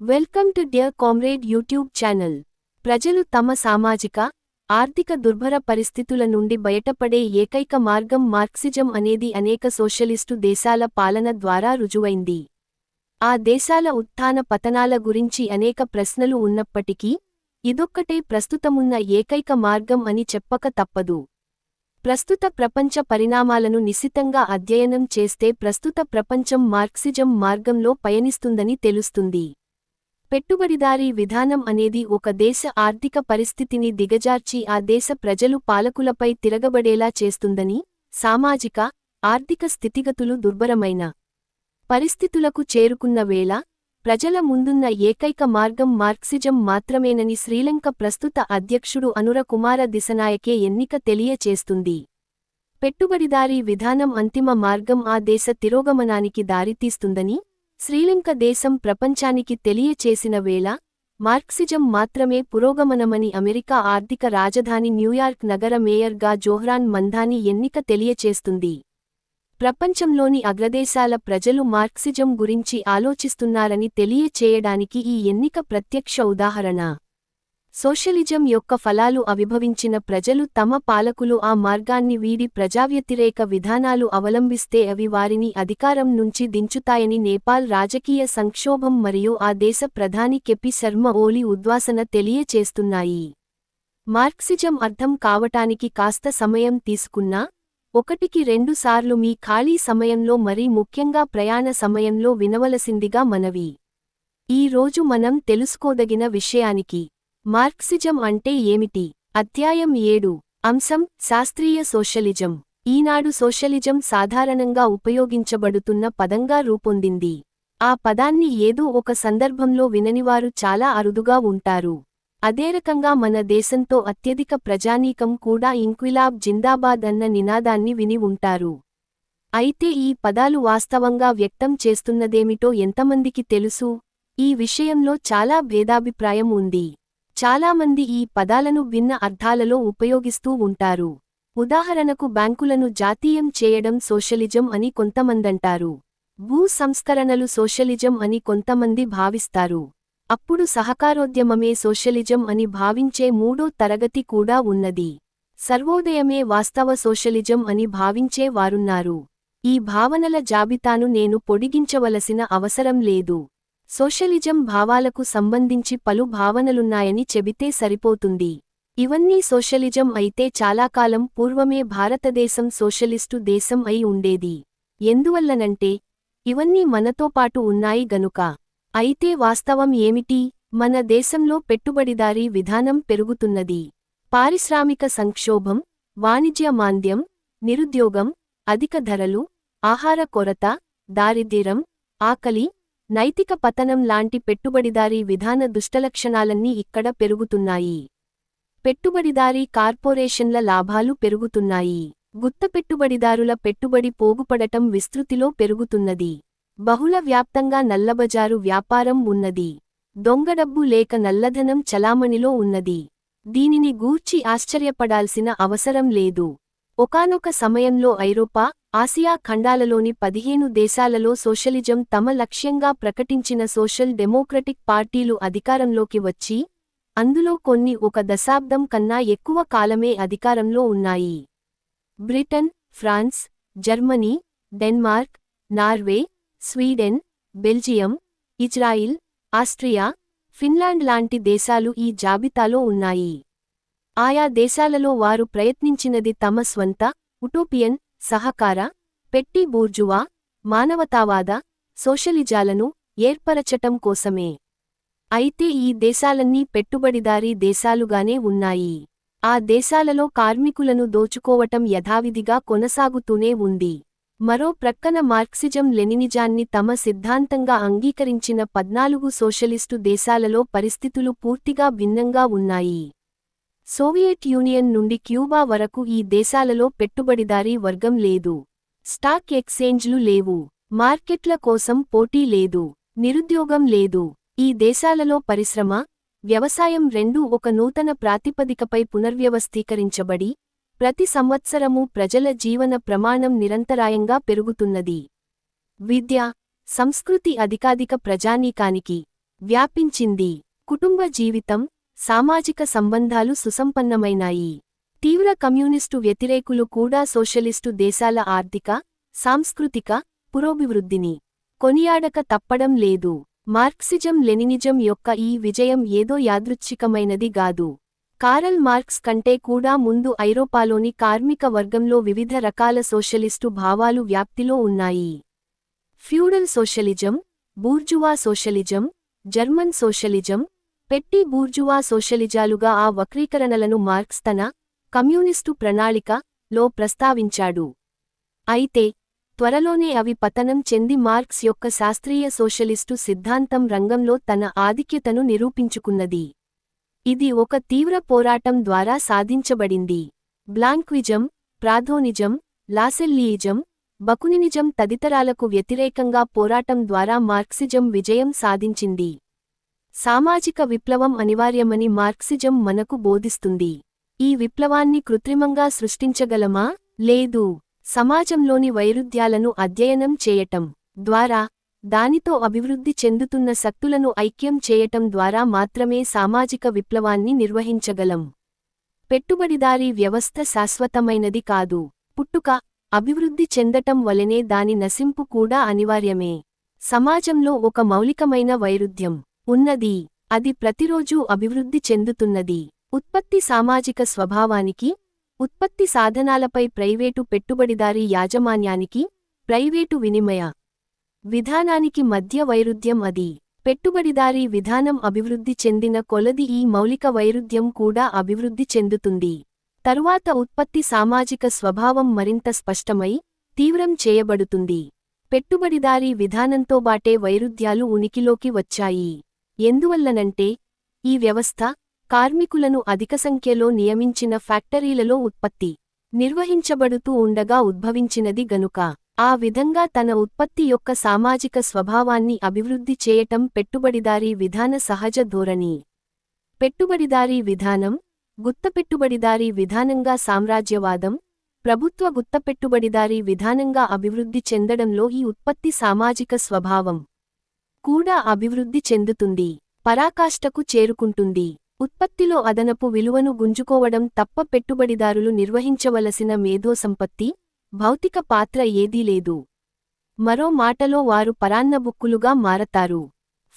Welcome to dear comrade YouTube channel. ప్రజలు తమ సామాజిక, ఆర్థిక దుర్భర పరిస్థితుల నుండి బయటపడే ఏకైక మార్గం మార్క్సిజం అనేది అనేక సోషలిస్టు దేశాల పాలన ద్వారా రుజువైంది. ఆ దేశాల ఉత్థాన పతనాల గురించి అనేక ప్రశ్నలు ఉన్నప్పటికీ, ఇదొక్కటే ప్రస్తుతమున్న ఏకైక మార్గం అని చెప్పక తప్పదు. ప్రస్తుత ప్రపంచ పరిణామాలను నిశితంగా అధ్యయనం చేస్తే ప్రస్తుత ప్రపంచం మార్క్సిజం మార్గంలో పయనిస్తుందని తెలుస్తుంది. పెట్టుబడిదారీ విధానం అనేది ఒక దేశ ఆర్థిక పరిస్థితిని దిగజార్చి ఆ దేశ ప్రజలు పాలకులపై తిరగబడేలా చేస్తుందని, సామాజిక, ఆర్థిక స్థితిగతులు దుర్భరమైన పరిస్థితులకు చేరుకున్న వేళ, ప్రజల ముందున్న ఏకైక మార్గం మార్క్సిజం మాత్రమేనని శ్రీలంక ప్రస్తుత అధ్యక్షుడు అనుర కుమార దిశనాయకే ఎన్నిక తెలియచేస్తుంది. పెట్టుబడిదారీ విధానం అంతిమ మార్గం ఆ దేశ తిరోగమనానికి దారితీస్తుందని శ్రీలంక దేశం ప్రపంచానికి తెలియచేసిన వేళ, మార్క్సిజం మాత్రమే పురోగమనమని అమెరికా ఆర్థిక రాజధాని న్యూయార్క్ నగర మేయర్గా జోహ్రాన్ మంధాని ఎన్నిక తెలియచేస్తుంది. ప్రపంచంలోని అగ్రదేశాల ప్రజలు మార్క్సిజం గురించి ఆలోచిస్తున్నారని తెలియచేయడానికి ఈ ఎన్నిక ప్రత్యక్ష ఉదాహరణ. సోషలిజం యొక్క ఫలాలు అవిభవించిన ప్రజలు తమ పాలకులు ఆ మార్గాన్ని వీడి ప్రజావ్యతిరేక విధానాలు అవలంబిస్తే అవి వారిని అధికారం నుంచి దించుతాయని నేపాల్ రాజకీయ సంక్షోభం మరియు ఆ దేశ ప్రధాని కెపి శర్మ ఓలి ఉద్వాసన తెలియచేస్తున్నాయి. మార్క్సిజం అర్థం కావటానికి కాస్త సమయం తీసుకున్నా, ఒకటికి 2 సార్లు మీ ఖాళీ సమయంలో మరీ ముఖ్యంగా ప్రయాణ సమయంలో వినవలసిందిగా మనవి. ఈ రోజు మనం తెలుసుకోదగిన విషయానికి మార్క్సిజం అంటే ఏమిటి? అధ్యాయం 7. అంశం: శాస్త్రీయ సోషలిజం. ఈనాడు సోషలిజం సాధారణంగా ఉపయోగించబడుతున్న పదంగా రూపొందింది. ఆ పదాన్ని ఏదో ఒక సందర్భంలో విననివారు చాలా అరుదుగా ఉంటారు. అదేరకంగా మన దేశంతో అత్యధిక ప్రజానీకం కూడా ఇంక్విలాబ్ జిందాబాద్ అన్న నినాదాన్ని విని ఉంటారు. అయితే ఈ పదాలు వాస్తవంగా వ్యక్తం చేస్తున్నదేమిటో ఎంతమందికి తెలుసు? ఈ విషయంలో చాలా భేదాభిప్రాయం ఉంది. చాలామంది ఈ పదాలను భిన్న అర్థాలలో ఉపయోగిస్తూ ఉంటారు. ఉదాహరణకు బ్యాంకులను జాతీయం చేయడం సోషలిజం అని కొంతమందంటారు. భూ సంస్కరణలు సోషలిజం అని కొంతమంది భావిస్తారు. అప్పుడు సహకారోద్యమమే సోషలిజం అని భావించే 3వ తరగతి కూడా ఉన్నది. సర్వోదయమే వాస్తవ సోషలిజం అని భావించే వారున్నారు. ఈ భావనల జాబితాను నేను పొడిగించవలసిన అవసరం లేదు. సోషలిజం భావాలకు సంబంధించి పలు భావనలున్నాయని చెబితే సరిపోతుంది. ఇవన్నీ సోషలిజం అయితే చాలా కాలం పూర్వమే భారతదేశం సోషలిస్టు దేశం అయి ఉండేది. ఎందువల్లనంటే, ఇవన్నీ మనతో పాటు ఉన్నాయి గనుక. అయితే వాస్తవం ఏమిటి? మన దేశంలో పెట్టుబడిదారీ విధానం పెరుగుతున్నది. పారిశ్రామిక సంక్షోభం, వాణిజ్య మాంద్యం, నిరుద్యోగం, అధిక ధరలు, ఆహార కొరత, దారిద్ర్యం, ఆకలి, నైతిక పతనం లాంటి పెట్టుబడిదారీ విధాన దుష్టలక్షణాలన్నీ ఇక్కడ పెరుగుతున్నాయి. పెట్టుబడిదారీ కార్పొరేషన్ల లాభాలు పెరుగుతున్నాయి. గుత్తపెట్టుబడిదారుల పెట్టుబడి పోగుపడటం విస్తృతిలో పెరుగుతున్నది. బహుళ వ్యాప్తంగా నల్లబజారు వ్యాపారం ఉన్నది. దొంగడబ్బు లేక నల్లధనం చలామణిలో ఉన్నది. దీనిని గూర్చి ఆశ్చర్యపడాల్సిన అవసరం లేదు. ఒకానొక సమయంలో ఐరోపా, ఆసియా ఖండాలలోని 15 దేశాలలో సోషలిజం తమ లక్ష్యంగా ప్రకటించిన సోషల్ డెమోక్రటిక్ పార్టీలు అధికారంలోకి వచ్చి, అందులో కొన్ని 1 దశాబ్దం కన్నా ఎక్కువ కాలమే అధికారంలో ఉన్నాయి. Britain, France, Germany, Denmark, Norway, Sweden, Belgium, Israel, Austria, Finland లాంటి దేశాలు ఈ జాబితాలో ఉన్నాయి. ఆయా దేశాలలో వారు ప్రయత్నించినది తమ స్వంత, ఉటోపియన్, సహకార, పెట్టి బూర్జువా, మానవతావాద, సోషలిజాలను ఏర్పరచటం కోసమే. అయితే ఈ దేశాలన్నీ పెట్టుబడిదారీ దేశాలుగానే ఉన్నాయి. ఆ దేశాలలో కార్మికులను దోచుకోవటం యథావిధిగా కొనసాగుతూనే ఉంది. మరో ప్రక్కన మార్క్సిజం లెనినిజాన్ని తమ సిద్ధాంతంగా అంగీకరించిన 14 సోషలిస్టు దేశాలలో పరిస్థితులు పూర్తిగా భిన్నంగా ఉన్నాయి. సోవియట్ యూనియన్ నుండి క్యూబా వరకు ఈ దేశాలలో పెట్టుబడిదారీ వర్గం లేదు. స్టాక్ ఎక్స్చేంజ్లు లేవు. మార్కెట్ల కోసం పోటీ లేదు. నిరుద్యోగం లేదు. ఈ దేశాలలో పరిశ్రమ, వ్యవసాయం రెండూ ఒక నూతన ప్రాతిపదికపై పునర్వ్యవస్థీకరించబడి, ప్రతి సంవత్సరమూ ప్రజల జీవన ప్రమాణం నిరంతరాయంగా పెరుగుతున్నది. విద్య, సంస్కృతి అధికాధిక ప్రజానీకానికి వ్యాపించింది. కుటుంబ జీవితం, సామాజిక సంబంధాలు సుసంపన్నమైనాయి. తీవ్ర కమ్యూనిస్టు వ్యతిరేకులు కూడా సోషలిస్టు దేశాల ఆర్థిక, సాంస్కృతిక పురోభివృద్ధిని కొనియాడక తప్పడం లేదు. మార్క్సిజం లెనినిజం యొక్క ఈ విజయం ఏదో యాదృచ్ఛికమైనది గాదు. కారల్ మార్క్స్ కంటే కూడా ముందు ఐరోపాలోని కార్మిక వర్గంలో వివిధ రకాల సోషలిస్టు భావాలు వ్యాప్తిలో ఉన్నాయి. Feudal socialism, bourgeois socialism, German socialism, పెట్టి బూర్జువా సోషలిజాలుగా ఆ వక్రీకరణలను మార్క్స్ తన కమ్యూనిస్టు ప్రణాళిక లో ప్రస్తావించాడు. అయితే త్వరలోనే అవి పతనం చెంది మార్క్స్ యొక్క శాస్త్రీయ సోషలిస్టు సిద్ధాంతం రంగంలో తన ఆధిక్యతను నిరూపించుకున్నది. ఇది ఒక తీవ్ర పోరాటం ద్వారా సాధించబడింది. బ్లాంక్విజం, ప్రాథోనిజం, లాసెల్లియిజం, బకునినిజం తదితరాలకు వ్యతిరేకంగా పోరాటం ద్వారా మార్క్సిజం విజయం సాధించింది. సామాజిక విప్లవం అనివార్యమని మార్క్సిజం మనకు బోధిస్తుంది. ఈ విప్లవాన్ని కృత్రిమంగా సృష్టించగలమా? లేదు. సమాజంలోని వైరుధ్యాలను అధ్యయనం చేయటం ద్వారా, దానితో అభివృద్ధి చెందుతున్న శక్తులను ఐక్యం చేయటం ద్వారా మాత్రమే సామాజిక విప్లవాన్ని నిర్వహించగలం. పెట్టుబడిదారీ వ్యవస్థ శాశ్వతమైనది కాదు. పుట్టుక, అభివృద్ధి చెందటం వలనే దాని నశింపు కూడా అనివార్యమే. సమాజంలో ఒక మౌలికమైన వైరుధ్యం ఉన్నది. అది ప్రతిరోజూ అభివృద్ధి చెందుతున్నది. ఉత్పత్తి సామాజిక స్వభావానికి, ఉత్పత్తి సాధనాలపై ప్రైవేటు పెట్టుబడిదారీ యాజమాన్యానికి, ప్రైవేటు వినిమయ విధానానికి మధ్య వైరుధ్యం అది. పెట్టుబడిదారీ విధానం అభివృద్ధి చెందిన కొలది ఈ మౌలిక వైరుధ్యం కూడా అభివృద్ధి చెందుతుంది. తరువాత ఉత్పత్తి సామాజిక స్వభావం మరింత స్పష్టమై, తీవ్రం చేయబడుతుంది. పెట్టుబడిదారీ విధానంతోబాటే వైరుధ్యాలు ఉనికిలోకి వచ్చాయి. ఎందువల్లనంటే, ఈ వ్యవస్థ కార్మికులను అధిక సంఖ్యలో నియమించిన ఫ్యాక్టరీలలో ఉత్పత్తి నిర్వహించబడుతూ ఉండగా ఉద్భవించినది గనుక. ఆ విధంగా తన ఉత్పత్తి యొక్క సామాజిక స్వభావాన్ని అభివృద్ధి చేయటం పెట్టుబడిదారీ విధాన సహజ ధోరణి. పెట్టుబడిదారీ విధానం, గుత్తపెట్టుబడిదారీ విధానంగా సామ్రాజ్యవాదం, ప్రభుత్వ గుత్తపెట్టుబడిదారీ విధానంగా అభివృద్ధి చెందడంలో ఈ ఉత్పత్తి సామాజిక స్వభావం కూడా అభివృద్ధి చెందుతుంది, పరాకాష్ఠకు చేరుకుంటుంది. ఉత్పత్తిలో అదనపు విలువను గుంజుకోవడం తప్ప పెట్టుబడిదారులు నిర్వహించవలసిన మేధోసంపత్తి, భౌతిక పాత్ర ఏదీ లేదు. మరో మాటలో వారు పరాన్నబుక్కులుగా మారతారు.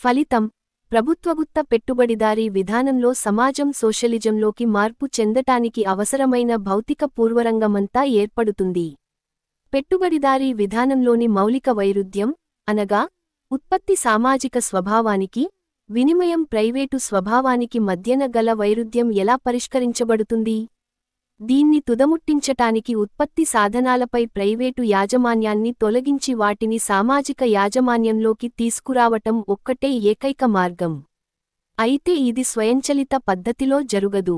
ఫలితం, ప్రభుత్వగుత్త పెట్టుబడిదారీ విధానంలో సమాజం సోషలిజంలోకి మార్పు చెందటానికి అవసరమైన భౌతిక పూర్వరంగమంతా ఏర్పడుతుంది. పెట్టుబడిదారీ విధానంలోని మౌలిక వైరుధ్యం, అనగా ఉత్పత్తి సామాజిక స్వభావానికి, వినిమయం ప్రైవేటు స్వభావానికి మధ్యన గల వైరుధ్యం ఎలా పరిష్కరించబడుతుంది? దీన్ని తుదముట్టించటానికి ఉత్పత్తి సాధనాలపై ప్రైవేటు యాజమాన్యాన్ని తొలగించి వాటిని సామాజిక యాజమాన్యంలోకి తీసుకురావటం ఒక్కటే ఏకైక మార్గం. అయితే ఇది స్వయంచలిత పద్ధతిలో జరుగదు.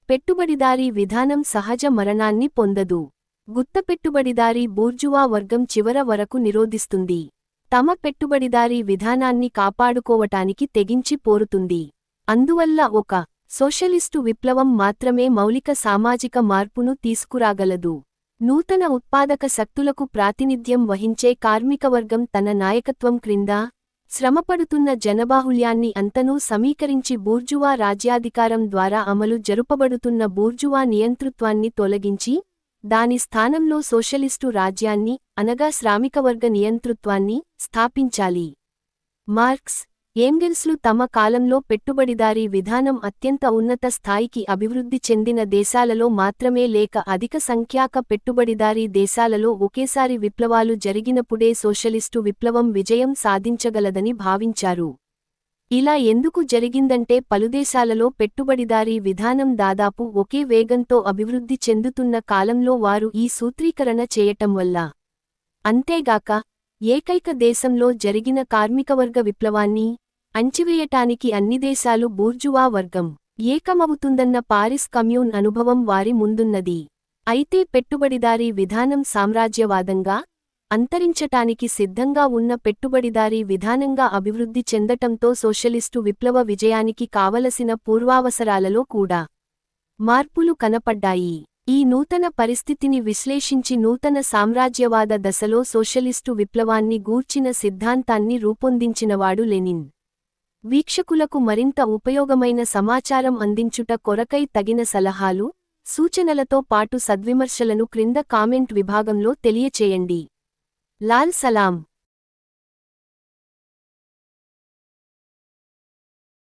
పెట్టుబడిదారీ విధానం సహజ మరణాన్ని పొందదు. గుత్తపెట్టుబడిదారీ బూర్జువా వర్గం చివర వరకు నిరోధిస్తుంది. తమ పెట్టుబడిదారీ విధానాన్ని కాపాడుకోవటానికి తెగించి పోరుతుంది. అందువల్ల ఒక సోషలిస్టు విప్లవం మాత్రమే మౌలిక సామాజిక మార్పును తీసుకురాగలదు. నూతన ఉత్పాదక శక్తులకు ప్రాతినిధ్యం వహించే కార్మికవర్గం తన నాయకత్వం క్రింద శ్రమపడుతున్న జనబాహుళ్యాన్ని అంతనూ సమీకరించి బూర్జువా రాజ్యాధికారం ద్వారా అమలు జరుపబడుతున్న బూర్జువా నియంతృత్వాన్ని తొలగించి, దాని స్థానంలో సోషలిస్టు రాజ్యాన్ని, అనగా శ్రామికవర్గ నియంతృత్వాన్ని స్థాపించాలి. మార్క్స్, ఏంగెల్స్లు తమ కాలంలో పెట్టుబడిదారీ విధానం అత్యంత ఉన్నత స్థాయికి అభివృద్ధి చెందిన దేశాలలో మాత్రమే లేక అధిక సంఖ్యాక పెట్టుబడిదారీ దేశాలలో ఒకేసారి విప్లవాలు జరిగినప్పుడే సోషలిస్టు విప్లవం విజయం సాధించగలదని భావించారు. ఇలా ఎందుకు జరిగిందంటే పలుదేశాలలో పెట్టుబడిదారీ విధానం దాదాపు ఒకే వేగంతో అభివృద్ధి చెందుతున్న కాలంలో వారు ఈ సూత్రీకరణ చేయటం వల్ల. అంతేగాక, ఏకైక దేశంలో జరిగిన కార్మికవర్గ విప్లవాన్ని అణచివేయటానికి అన్ని దేశాలు బూర్జువా వర్గం ఏకమవుతుందన్న పారిస్ కమ్యూన్ అనుభవం వారి ముందున్నది. అయితే పెట్టుబడిదారీ విధానం సామ్రాజ్యవాదంగా అంతరించటానికి సిద్ధంగా ఉన్న పెట్టుబడిదారీ విధానంగా అభివృద్ధి చెందటంతో సోషలిస్టు విప్లవ విజయానికి కావలసిన పూర్వావసరాలలో కూడా మార్పులు కనపడ్డాయి. ఈ నూతన పరిస్థితిని విశ్లేషించి నూతన సామ్రాజ్యవాద దశలో సోషలిస్టు విప్లవాన్ని గూర్చిన సిద్ధాంతాన్ని రూపొందించినవాడు లెనిన్. వీక్షకులకు మరింత ఉపయోగమైన సమాచారం అందించుట కొరకై తగిన సలహాలు, సూచనలతో పాటు సద్విమర్శలను క్రింద కామెంట్ విభాగంలో తెలియచేయండి. లాల్ సలాం.